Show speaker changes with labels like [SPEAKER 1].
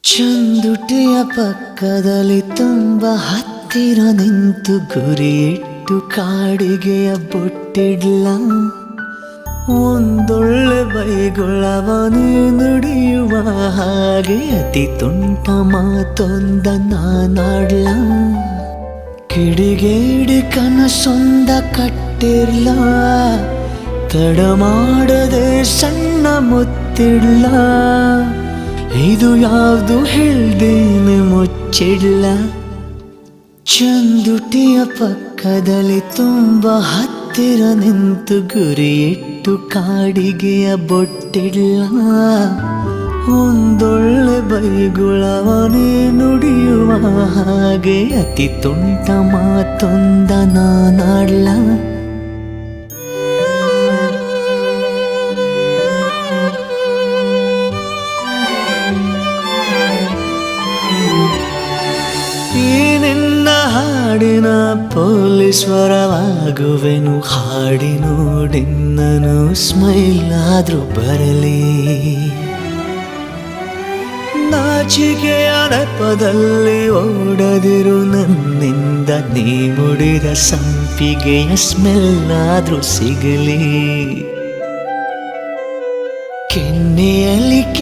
[SPEAKER 1] ಚಂದುಟಿಯ ಪಕ್ಕದಲ್ಲಿ ತುಂಬ ಹತ್ತಿರ ನಿಂತು ಗುರಿಯಿಟ್ಟು ಕಾಡಿಗೆಯ ಬೊಟ್ಟಿಡ್ಲ ಒಂದೊಳ್ಳೆ ಬೈಗುಳವನೇ ನುಡಿಯುವ ಹಾಗೆ ಅತಿ ತುಂಟ ಮಾತೊಂದ ನಾನಾಡ್ಲ ಕಿಡಿಗೇಡಿ ಕನಸೊಂದ ಕಟ್ಟಿರ್ಲ ತಡ ಮಾಡದೆ ಸಣ್ಣ ಮುತ್ತಿಡ್ಲ ಇದು ಯಾವುದು ಹೇಳ್ದೇನೆ ಮುಚ್ಚಿಡ್ಲ ಚಂದುಟಿಯ ಪಕ್ಕದಲ್ಲಿ ತುಂಬ ಹತ್ತಿರ ನಿಂತು ಗುರಿಯಿಟ್ಟು ಕಾಡಿಗೆಯ ಬೊಟ್ಟಿಡ್ಲ ಒಂದೊಳ್ಳೆ ಬೈಗುಳವನೇ ನುಡಿಯುವ ಹಾಗೆ ಅತಿ ತುಂಟ ಮಾತೊಂದ ನಾನಾಡ್ಲ ಈ ನಿನ್ನ ಹಾಡಿನ ಪೊಲೀಸ್ವರವಾಗುವೆನು ಹಾಡಿ ನೋಡಿನ್ನನು ಸ್ಮೈಲ್ ಆದ್ರೂ ಬರಲಿ ನಾಚಿಕೆಯ ನೆಪದಲ್ಲಿ ಓಡದಿರು ನನ್ನಿಂದ ನೀ ಮುಡಿದ ಸಂಪಿಗೆಯ ಸ್ಮೆಲ್ ಆದ್ರೂ ಸಿಗಲಿ ಕೆನ್ನೆಯಲ್ಲಿ